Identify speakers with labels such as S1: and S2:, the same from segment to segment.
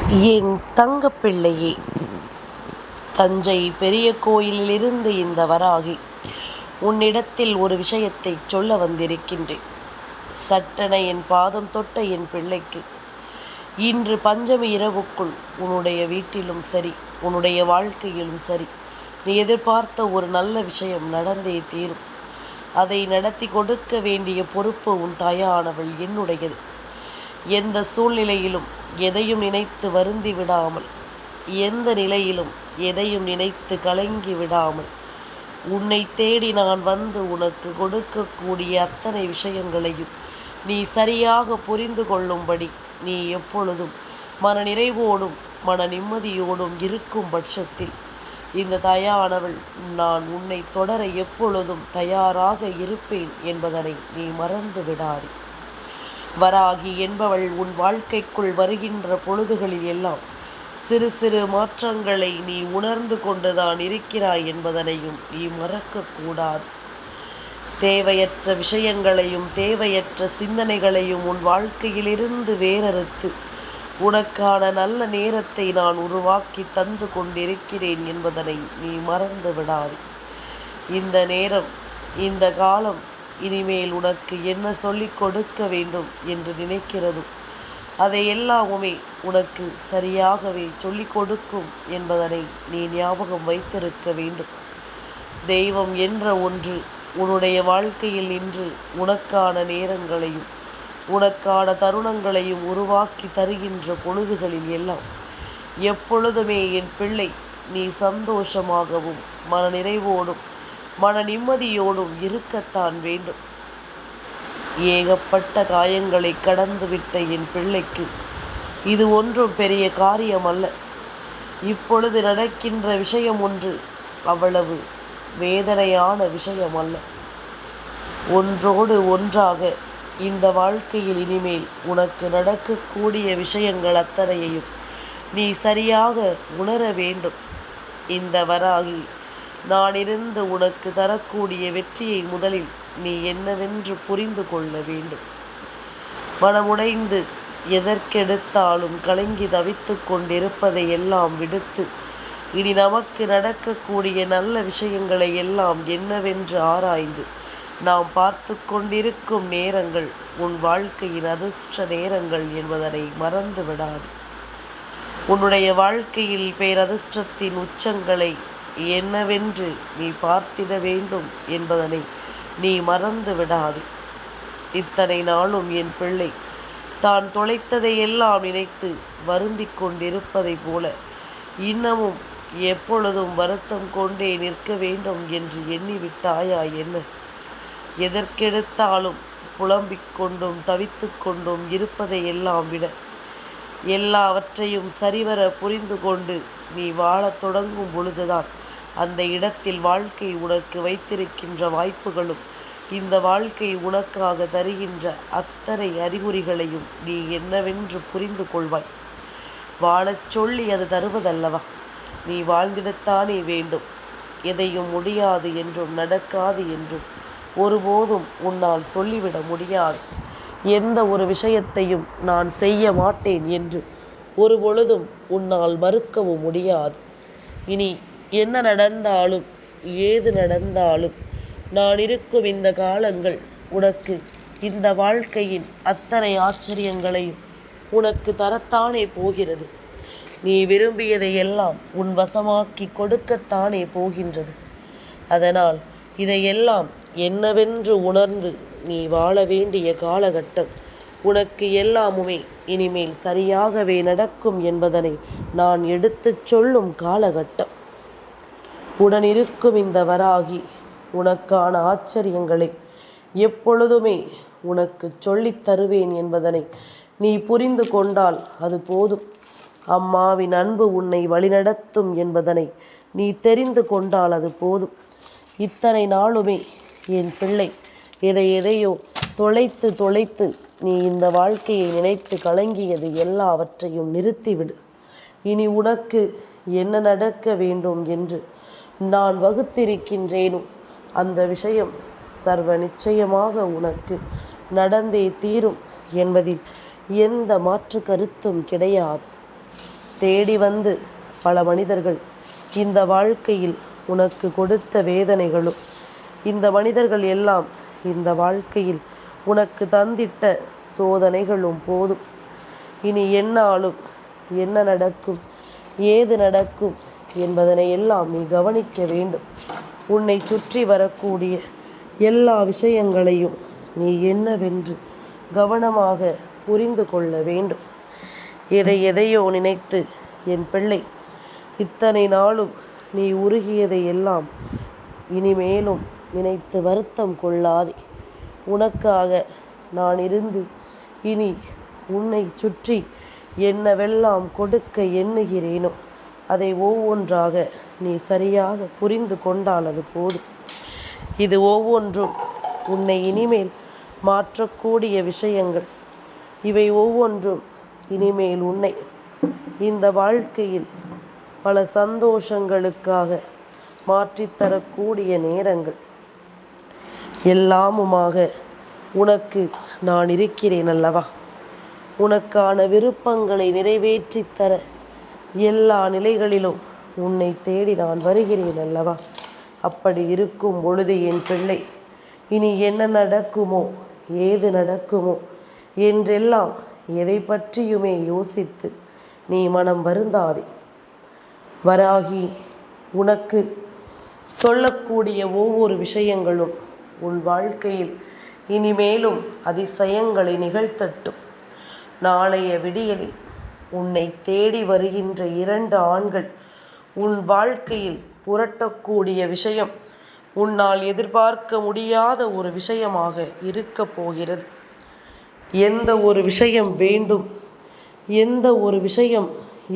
S1: என் தங்கப்பிள்ளையே, தஞ்சை பெரிய கோயிலிலிருந்து இந்த வராகி உன்னிடத்தில் ஒரு விஷயத்தை சொல்ல வந்திருக்கின்றேன். சட்டென என் பாதம் தொட்ட என் பிள்ளைக்கு இன்று பஞ்சமி இரவுக்குள் உன்னுடைய வீட்டிலும் சரி, உன்னுடைய வாழ்க்கையிலும் சரி, நீ எதிர்பார்த்த ஒரு நல்ல விஷயம் நடந்தே தீரும். அதை நடத்தி கொடுக்க வேண்டிய பொறுப்பு உன் தாயானவள் என்னுடையது. எந்த சூழ்நிலையிலும் எதையும் நினைத்து வருந்தி விடாமல், எந்த நிலையிலும் எதையும் நினைத்து கலங்கி விடாமல், உன்னை தேடி நான் வந்து உனக்கு கொடுக்கக்கூடிய அத்தனை விஷயங்களையும் நீ சரியாக புரிந்து கொள்ளும்படி நீ எப்பொழுதும் மன நிறைவோடும் மன நிம்மதியோடும் இருக்கும் பட்சத்தில் இந்த தாயானவள் நான் உன்னை தொடர எப்பொழுதும் தயாராக இருப்பேன் என்பதனை நீ மறந்து விடாதே. வராகி என்பவள் உன் வாழ்க்கைக்குள் வருகின்ற பொழுதுகளில் எல்லாம் சிறு சிறு மாற்றங்களை நீ உணர்ந்து கொண்டுதான் இருக்கிறாய் என்பதனையும் நீ மறக்கக்கூடாது. தேவையற்ற விஷயங்களையும் தேவையற்ற சிந்தனைகளையும் உன் வாழ்க்கையிலிருந்து வேறறுத்து உனக்கான நல்ல நேரத்தை நான் உருவாக்கி தந்து கொண்டிருக்கிறேன் என்பதனை நீ மறந்து விடாதே. இந்த நேரம், இந்த காலம் இனிமேல் உனக்கு என்ன சொல்லிக் கொடுக்க வேண்டும் என்று நினைக்கிறதோ அதை எல்லாமுமே உனக்கு சரியாகவே சொல்லிக் கொடுக்கும் என்பதனை நீ ஞாபகம் வைத்திருக்க வேண்டும். தெய்வம் என்ற ஒன்று உன்னுடைய வாழ்க்கையில் இன்று உனக்கான நேரங்களையும் உனக்கான தருணங்களையும் உருவாக்கி தருகின்ற பொழுதுகளில் எல்லாம் எப்பொழுதுமே என் பிள்ளை நீ சந்தோஷமாகவும் மன நிறைவோடும் மன நிம்மதியோடும் இருக்கத்தான் வேண்டும். ஏகப்பட்ட காயங்களை கடந்துவிட்ட என் பிள்ளைக்கு இது ஒன்றும் பெரிய காரியம் அல்ல. இப்பொழுது நடக்கின்ற விஷயம் ஒன்று அவ்வளவு வேதனையான விஷயம் அல்ல. ஒன்றோடு ஒன்றாக இந்த வாழ்க்கையில் இனிமேல் உனக்கு நடக்கக்கூடிய விஷயங்கள் அத்தனையையும் நீ சரியாக உணர வேண்டும். இந்த வராகி நான் இருந்து உனக்கு தரக்கூடிய வெற்றியை முதலில் நீ என்னவென்று புரிந்து கொள்ள வேண்டும். மனமுடைந்து எதற்கெடுத்தாலும் கலங்கி தவித்து கொண்டிருப்பதை எல்லாம் விடுத்து இனி நமக்கு நடக்கக்கூடிய நல்ல விஷயங்களை எல்லாம் என்னவென்று ஆராய்ந்து நாம் பார்த்து கொண்டிருக்கும் நேரங்கள் உன் வாழ்க்கையின் அதிர்ஷ்ட நேரங்கள் என்பதனை மறந்து விடாது. உன்னுடைய வாழ்க்கையில் பேரதிர்ஷ்டத்தின் உச்சங்களை என்னவென்று நீ பார்த்திட வேண்டும் என்பதனை நீ மறந்து விடாது. இத்தனை நாளும் என் பிள்ளை தான் தொலைத்ததை எல்லாம் நினைத்து வருந்தி கொண்டிருப்பதை போல இன்னமும் எப்பொழுதும் வருத்தம் கொண்டே நிற்க வேண்டும் என்று எண்ணிவிட்டாயா என்ன? எதற்கெடுத்தாலும் புலம்பிக் கொண்டும் தவித்து கொண்டும் இருப்பதை எல்லாம் விட எல்லாவற்றையும் சரிவர புரிந்து கொண்டு நீ வாழத் தொடங்கும் பொழுதுதான் அந்த இடத்தில் வாழ்க்கை உனக்கு வைத்திருக்கின்ற வாய்ப்புகளும் இந்த வாழ்க்கை உனக்காக தருகின்ற அத்தனை அறிகுறிகளையும் நீ என்னவென்று புரிந்து கொள்வாய். வாழச் சொல்லி அது தருவதல்லவா? நீ வாழ்ந்திடத்தானே வேண்டும். எதையும் முடியாது என்றும் நடக்காது என்றும் ஒருபோதும் உன்னால் சொல்லிவிட முடியாது. எந்த ஒரு விஷயத்தையும் நான் செய்ய மாட்டேன் என்று ஒரு பொழுதும் உன்னால் மறுக்கவும் முடியாது. இனி என்ன நடந்தாலும் ஏது நடந்தாலும் நான் இருக்கும் இந்த காலங்கள் உனக்கு இந்த வாழ்க்கையின் அத்தனை ஆச்சரியங்களையும் உனக்கு தரத்தானே போகிறது. நீ விரும்பியதை எல்லாம் உன் வசமாக்கி கொடுக்கத்தானே போகின்றது. அதனால் இதையெல்லாம் என்னவென்று உணர்ந்து நீ வாழ வேண்டிய காலகட்டம் உனக்கு எல்லாமுமே இனிமேல் சரியாகவே நடக்கும் என்பதனை நான் எடுத்துச் சொல்லும் காலகட்டம். உடனிருக்கும் இந்த வராகி உனக்கான ஆச்சரியங்களை எப்பொழுதுமே உனக்கு சொல்லித் தருவேன் என்பதனை நீ புரிந்து கொண்டால் அது போதும். அம்மாவின் அன்பு உன்னை வழிநடத்தும் என்பதனை நீ தெரிந்து கொண்டால் அது போதும். இத்தனை நாளுமே என் பிள்ளை எதையோ தொலைத்து நீ இந்த வாழ்க்கையை நினைத்து கலங்கியது எல்லாவற்றையும் நிறுத்திவிடு. இனி உனக்கு என்ன நடக்க வேண்டும் என்று நான் வகுத்திருக்கின்றேனோ அந்த விஷயம் சர்வ நிச்சயமாக உனக்கு நடந்தே தீரும் என்பதில் எந்த மாற்று கருத்தும் கிடையாது. தேடி வந்து பல மனிதர்கள் இந்த வாழ்க்கையில் உனக்கு கொடுத்த வேதனைகளும், இந்த மனிதர்கள் எல்லாம் இந்த வாழ்க்கையில் உனக்கு தந்திட்ட சோதனைகளும் போதும். இனி என்னாலும் என்ன நடக்கும், ஏது நடக்கும் என்பதனை எல்லாம் நீ கவனிக்க வேண்டும். உன்னை சுற்றி வரக்கூடிய எல்லா விஷயங்களையும் நீ என்னவென்று கவனமாக புரிந்து கொள்ள வேண்டும். எதையோ நினைத்து என் பிள்ளை இத்தனை நாளும் நீ உருகியதை எல்லாம் இனிமேலும் நினைத்து வருத்தம் கொள்ளாதே. உனக்காக நான் இருந்து இனி உன்னை சுற்றி என்னவெல்லாம் கொடுக்க எண்ணுகிறேனோ அதை ஒவ்வொன்றாக நீ சரியாக புரிந்து கொண்டால் அது போதும். இது ஒவ்வொன்றும் உன்னை இனிமேல் மாற்றக்கூடிய விஷயங்கள். இவை ஒவ்வொன்றும் இனிமேல் உன்னை இந்த வாழ்க்கையில் பல சந்தோஷங்களுக்காக மாற்றித்தரக்கூடிய நேரங்கள். எல்லாமுமாக உனக்கு நான் இருக்கிறேன் அல்லவா? உனக்கான விருப்பங்களை நிறைவேற்றி தர எல்லா நிலைகளிலும் உன்னை தேடி நான் வருகிறேன் அல்லவா? அப்படி இருக்கும் பொழுது என் பிள்ளை, இனி என்ன நடக்குமோ ஏது நடக்குமோ என்றெல்லாம் எதை பற்றியுமே யோசித்து நீ மனம் வருந்தாதே. வராகி உனக்கு சொல்லக்கூடிய ஒவ்வொரு விஷயங்களும் உன் வாழ்க்கையில் இனிமேலும் அதிசயங்களை நிகழ்த்தட்டும். நாளைய விடியலில் உன்னை தேடி வருகின்ற 2 ஆண்கள் உன் வாழ்க்கையில் புரட்டக்கூடிய விஷயம் உன்னால் எதிர்பார்க்க முடியாத ஒரு விஷயமாக இருக்கப் போகிறது. எந்த ஒரு விஷயம் வேண்டும், எந்த ஒரு விஷயம்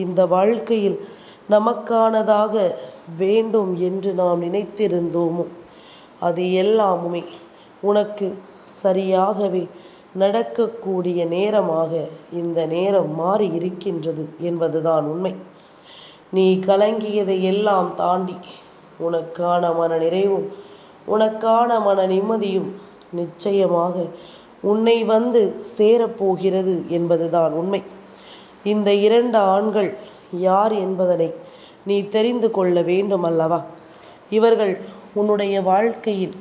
S1: இந்த வாழ்க்கையில் நமக்கானதாக வேண்டும் என்று நாம் நினைத்திருந்தோமோ அது எல்லாமுமே உனக்கு சரியாகவே நடக்கக்கூடிய நேரமாக இந்த நேரம் மாறி இருக்கின்றது என்பதுதான் உண்மை. நீ கலங்கியதை எல்லாம் தாண்டி உனக்கான மன நிறைவும் உனக்கான மன நிம்மதியும் நிச்சயமாக உன்னை வந்து சேரப்போகிறது என்பதுதான் உண்மை. இந்த 2 ஆண்கள் யார் என்பதனை நீ தெரிந்து கொள்ள வேண்டும் அல்லவா? இவர்கள் உன்னுடைய வாழ்க்கையில்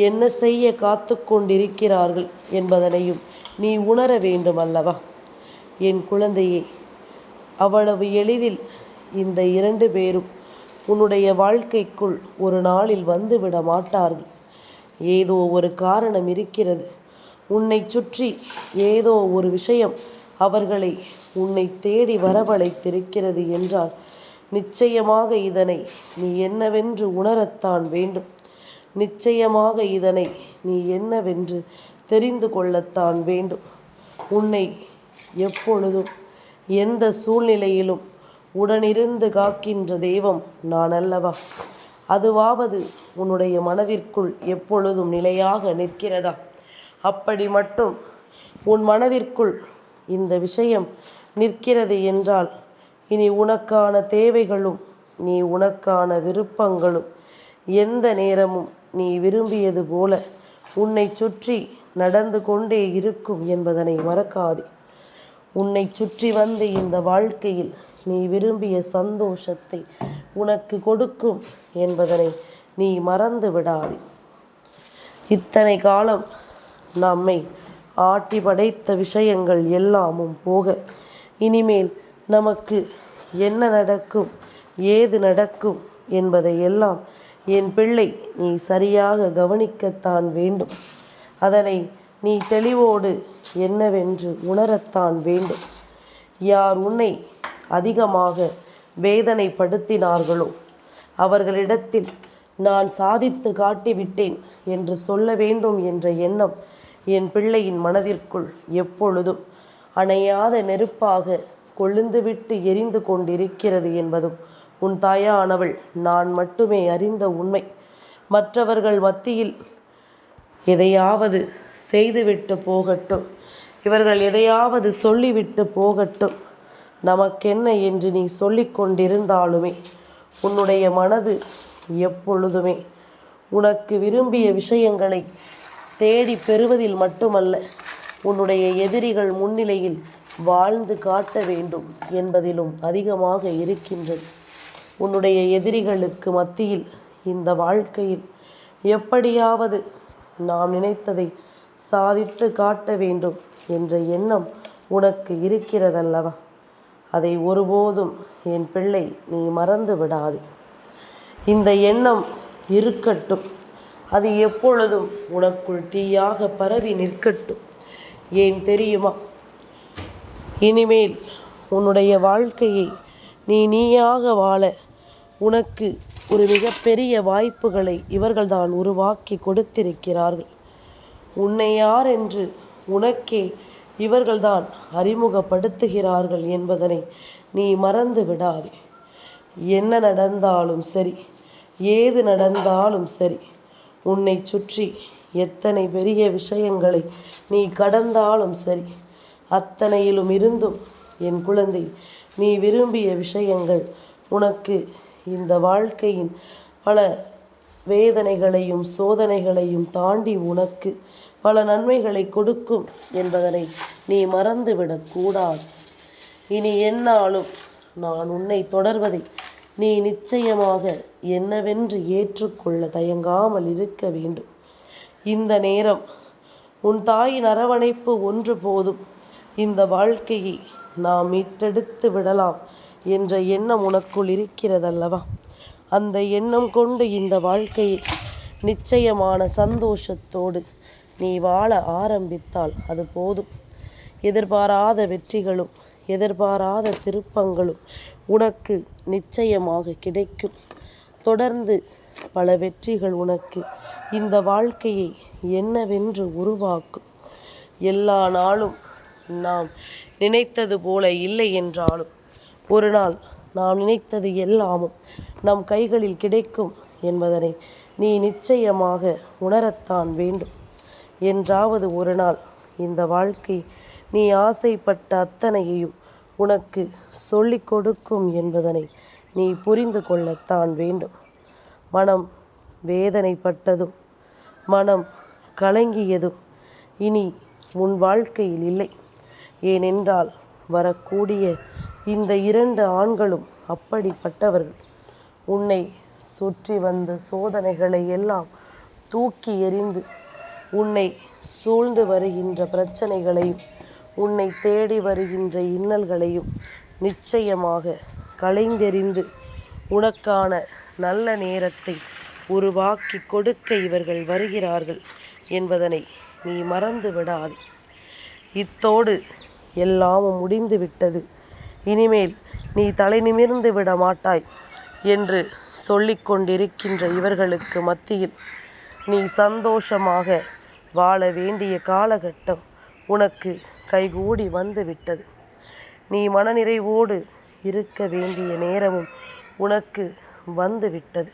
S1: என்ன செய்ய காத்து கொண்டிருக்கிறார்கள் என்பதனையும் நீ உணர வேண்டும் அல்லவா? என் குழந்தையே, அவ்வளவு எளிதில் இந்த 2 பேரும் உன்னுடைய வாழ்க்கைக்குள் ஒரு நாளில் வந்துவிட மாட்டார்கள். ஏதோ ஒரு காரணம் இருக்கிறது. உன்னை சுற்றி ஏதோ ஒரு விஷயம் அவர்களை உன்னை தேடி வரவழைத்திருக்கிறது என்றால் நிச்சயமாக இதனை நீ என்னவென்று உணரத்தான் வேண்டும். நிச்சயமாக இதனை நீ என்னவென்று தெரிந்து கொள்ளத்தான் வேண்டும். உன்னை எப்பொழுதும் எந்த சூழ்நிலையிலும் உடனிருந்து காக்கின்ற தெய்வம் நான் அல்லவா? அதுவாவது உன்னுடைய மனதிற்குள் எப்பொழுதும் நிலையாக நிற்கிறதா? அப்படி மட்டும் உன் மனதிற்குள் இந்த விஷயம் நிற்கிறது என்றால் இனி உனக்கான தேவைகளும் நீ உனக்கான விருப்பங்களும் எந்த நேரமும் நீ விரும்பியது போல உன்னை சுற்றி நடந்து கொண்டே இருக்கும் என்பதனை மறக்காதே. உன்னை சுற்றி வந்து இந்த வாழ்க்கையில் நீ விரும்பிய சந்தோஷத்தை உனக்கு கொடுக்கும் என்பதனை நீ மறந்து விடாதே. இத்தனை காலம் நம்மை ஆட்டி படைத்த விஷயங்கள் எல்லாமும் போக இனிமேல் நமக்கு என்ன நடக்கும், ஏது நடக்கும் என்பதை எல்லாம் என் பிள்ளை நீ சரியாக கவனிக்கத்தான் வேண்டும். அதனை நீ தெளிவோடு என்னவென்று உணரத்தான் வேண்டும். யார் உன்னை அதிகமாக வேதனைப்படுத்தினார்களோ அவர்களிடத்தில் நான் சாதித்து காட்டிவிட்டேன் என்று சொல்ல வேண்டும் என்ற எண்ணம் என் பிள்ளையின் மனதிற்குள் எப்பொழுதும் அணையாத நெருப்பாக கொழுந்துவிட்டு எரிந்து கொண்டிருக்கிறது என்பதும் உன் தாயானவள் நான் மட்டுமே அறிந்த உண்மை. மற்றவர்கள் மத்தியில் எதையாவது செய்துவிட்டு போகட்டும், இவர்கள் எதையாவது சொல்லிவிட்டு போகட்டும், நமக்கென்ன என்று நீ சொல்லிக் கொண்டிருந்தாலுமே உன்னுடைய மனது எப்பொழுதுமே உனக்கு விரும்பிய விஷயங்களை தேடி பெறுவதில் மட்டுமல்ல, உன்னுடைய எதிரிகள் முன்னிலையில் வாழ்ந்து காட்ட வேண்டும் என்பதிலும் அதிகமாக இருக்கின்றது. உன்னுடைய எதிரிகளுக்கு மத்தியில் இந்த வாழ்க்கையில் எப்படியாவது நாம் நினைத்ததை சாதித்து காட்ட வேண்டும் என்ற எண்ணம் உனக்கு இருக்கிறதல்லவா? அதை ஒருபோதும் என் பிள்ளை நீ மறந்து விடாதே. இந்த எண்ணம் இருக்கட்டும். அது எப்பொழுதும் உனக்குள் தீயாக பரவி நிற்கட்டும். ஏன் தெரியுமா? இனிமேல் உன்னுடைய வாழ்க்கையை நீயாக வாழ உனக்கு ஒரு மிகப்பெரிய வாய்ப்புகளை இவர்கள்தான் உருவாக்கி கொடுத்திருக்கிறார்கள். உன்னை யார் என்று உனக்கே இவர்கள்தான் அறிமுகப்படுத்துகிறார்கள் என்பதனை நீ மறந்து விடாதே. என்ன நடந்தாலும் சரி, ஏது நடந்தாலும் சரி, உன்னை சுற்றி எத்தனை பெரிய விஷயங்களை நீ கடந்தாலும் சரி, அத்தனையிலும் இருந்தும் என் குழந்தை, நீ விரும்பிய விஷயங்கள் உனக்கு இந்த வாழ்க்கையின் பல வேதனைகளையும் சோதனைகளையும் தாண்டி உனக்கு பல நன்மைகளை கொடுக்கும் என்பதனை நீ மறந்துவிடக்கூடாது. இனி என்னாலும் நான் உன்னை தொடர்வதை நீ நிச்சயமாக என்னவென்று ஏற்றுக்கொள்ள தயங்காமல் இருக்க வேண்டும். இந்த நேரம் உன் தாயின் அரவணைப்பு ஒன்று போதும். இந்த வாழ்க்கையை நாம் மீட்டெடுத்து விடலாம் என்ற எண்ணம் உனக்குள் இருக்கிறதல்லவா? அந்த எண்ணம் கொண்டு இந்த வாழ்க்கையை நிச்சயமான சந்தோஷத்தோடு நீ வாழ ஆரம்பித்தால் அது போதும். எதிர்பாராத வெற்றிகளும் எதிர்பாராத திருப்பங்களும் உனக்கு நிச்சயமாக கிடைக்கும். தொடர்ந்து பல வெற்றிகள் உனக்கு இந்த வாழ்க்கையை என்னவென்று உருவாக்கும். எல்லா நாளும் நாம் நினைத்தது போல இல்லை என்றாலும் ஒரு நாள் நாம் நினைத்தது எல்லாமும் நம் கைகளில் கிடைக்கும் என்பதனை நீ நிச்சயமாக உணரத்தான் வேண்டும். என்றாவது ஒரு நாள் இந்த வாழ்க்கை நீ ஆசைப்பட்ட அத்தனையையும் உனக்கு சொல்லிக் கொடுக்கும் என்பதனை நீ புரிந்து கொள்ளத்தான் வேண்டும். மனம் வேதனைப்பட்டதும் மனம் கலங்கியதும் இனி உன் வாழ்க்கையில் இல்லை. ஏனென்றால் வரக்கூடிய இந்த 2 ஆண்களும் அப்படிப்பட்டவர்கள். உன்னை சுற்றி வந்த சோதனைகளை எல்லாம் தூக்கி எறிந்து உன்னை சூழ்ந்து வருகின்ற பிரச்சனைகளையும் உன்னை தேடி வருகின்ற இன்னல்களையும் நிச்சயமாக களைந்தெறிந்து உனக்கான நல்ல நேரத்தை உருவாக்கி கொடுக்க இவர்கள் வருகிறார்கள் என்பதனை நீ மறந்து விடாதே. இத்தோடு எல்லாமும் முடிந்து விட்டது, இனிமேல் நீ தலை நிமிர்ந்து விட மாட்டாய் என்று சொல்லிக்கொண்டிருக்கின்ற இவர்களுக்கு மத்தியில் நீ சந்தோஷமாக வாழ வேண்டிய காலகட்டம் உனக்கு கைகூடி வந்து விட்டது. நீ மனநிறைவோடு இருக்க வேண்டிய நேரமும் உனக்கு வந்து விட்டது.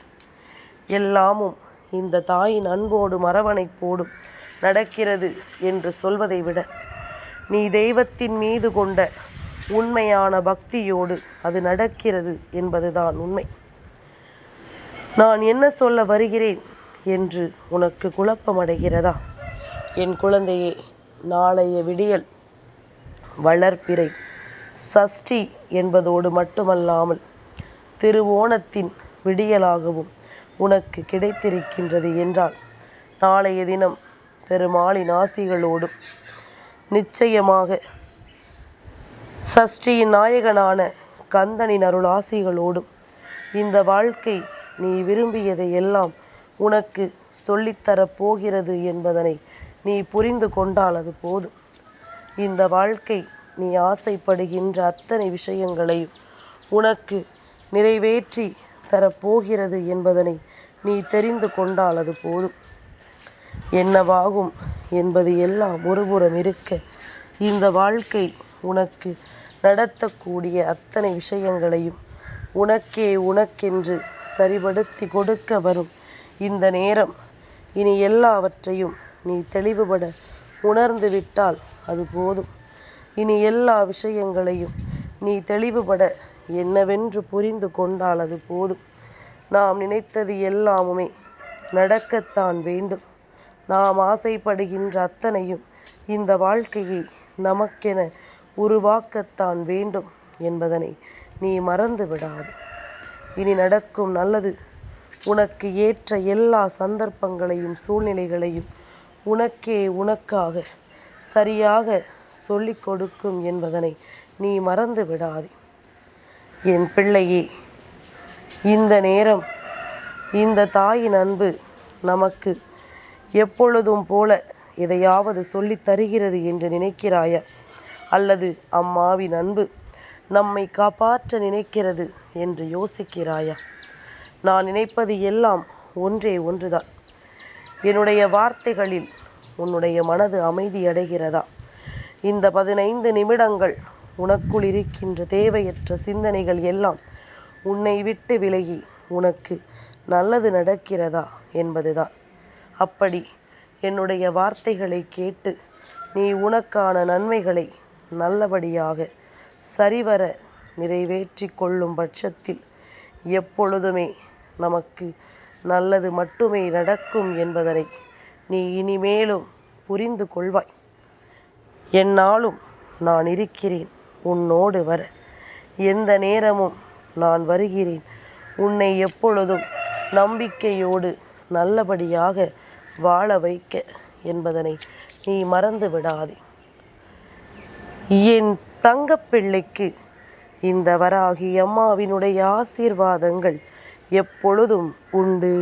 S1: எல்லாமும் இந்த தாயின் அன்போடும் அரவணைப்போடும் நடக்கிறது என்று சொல்வதை விட நீ தெய்வத்தின் மீது கொண்ட உண்மையான பக்தியோடு அது நடக்கிறது என்பதுதான் உண்மை. நான் என்ன சொல்ல வருகிறேன் என்று உனக்கு குழப்பமடைகிறதா? என் குழந்தையே, நாளைய விடியல் வளர்பிறை சஷ்டி என்பதோடு மட்டுமல்லாமல் திருவோணத்தின் விடியலாகவும் உனக்கு கிடைத்திருக்கின்றது என்றால் நாளைய தினம் பெருமாளின் ஆசிகளோடும் நிச்சயமாக சஷ்டியின் நாயகனான கந்தனின் அருள் ஆசிகளோடும் இந்த வாழ்க்கை நீ விரும்பியதை எல்லாம் உனக்கு சொல்லித்தரப் போகிறது என்பதனை நீ புரிந்து கொண்டால் அது போதும். இந்த வாழ்க்கை நீ ஆசைப்படுகின்ற அத்தனை விஷயங்களையும் உனக்கு நிறைவேற்றி தரப்போகிறது என்பதனை நீ தெரிந்து கொண்டால் அது போதும். என்னவாகும் என்பது எல்லாம் ஒருபுறம் இருக்க, இந்த வாழ்க்கை உனக்கு நடத்தக்கூடிய அத்தனை விஷயங்களையும் உனக்கென்று சரிபடுத்தி கொடுக்க வரும் இந்த நேரம் இனி எல்லாவற்றையும் நீ தெளிவுபட உணர்ந்து விட்டால் அது போதும். இனி எல்லா விஷயங்களையும் நீ தெளிவுபட என்னவென்று புரிந்து கொண்டால் அது போதும். நாம் நினைத்தது எல்லாமுமே நடக்கத்தான் வேண்டும். நாம் ஆசைப்படுகின்ற அத்தனையும் இந்த வாழ்க்கையை நமக்கென உருவாக்கத்தான் வேண்டும் என்பதனை நீ மறந்து விடாது. இனி நடக்கும் நல்லது உனக்கு ஏற்ற எல்லா சந்தர்ப்பங்களையும் சூழ்நிலைகளையும் உனக்காக சரியாக சொல்லிக் கொடுக்கும் என்பதனை நீ மறந்து விடாதே. என் பிள்ளையே, இந்த நேரம் இந்த தாயின் அன்பு நமக்கு எப்பொழுதும் போல எதையாவது சொல்லித் தருகிறது என்று நினைக்கிறாயா? அல்லது அம்மாவின் அன்பு நம்மை காப்பாற்ற நினைக்கிறது என்று யோசிக்கிறாயா? நான் நினைப்பது எல்லாம் ஒன்றுதான். என்னுடைய வார்த்தைகளில் உன்னுடைய மனது அமைதி அடைகிறதா? இந்த 15 நிமிடங்கள் உனக்குள் இருக்கின்ற தேவையற்ற சிந்தனைகள் எல்லாம் உன்னை விட்டு விலகி உனக்கு நல்லது நடக்கிறதா என்பதுதான். அப்படி என்னுடைய வார்த்தைகளை கேட்டு நீ உனக்கான நன்மைகளை நல்லபடியாக சரிவர நிறைவேற்றி கொள்ளும் பட்சத்தில் எப்பொழுதுமே நமக்கு நல்லது மட்டுமே நடக்கும் என்பதனை நீ இனிமேலும் புரிந்து கொள்வாய். என்னாலும் நான் இருக்கிறேன் உன்னோடு வர. எந்த நேரமும் நான் வருகிறேன் உன்னை எப்பொழுதும் நம்பிக்கையோடு நல்லபடியாக வாழ வைக்க என்பதனை நீ மறந்து விடாதே. என் தங்கப்பிள்ளைக்கு இந்த வராகி அம்மாவினுடைய ஆசீர்வாதங்கள் எப்பொழுதும் உண்டு.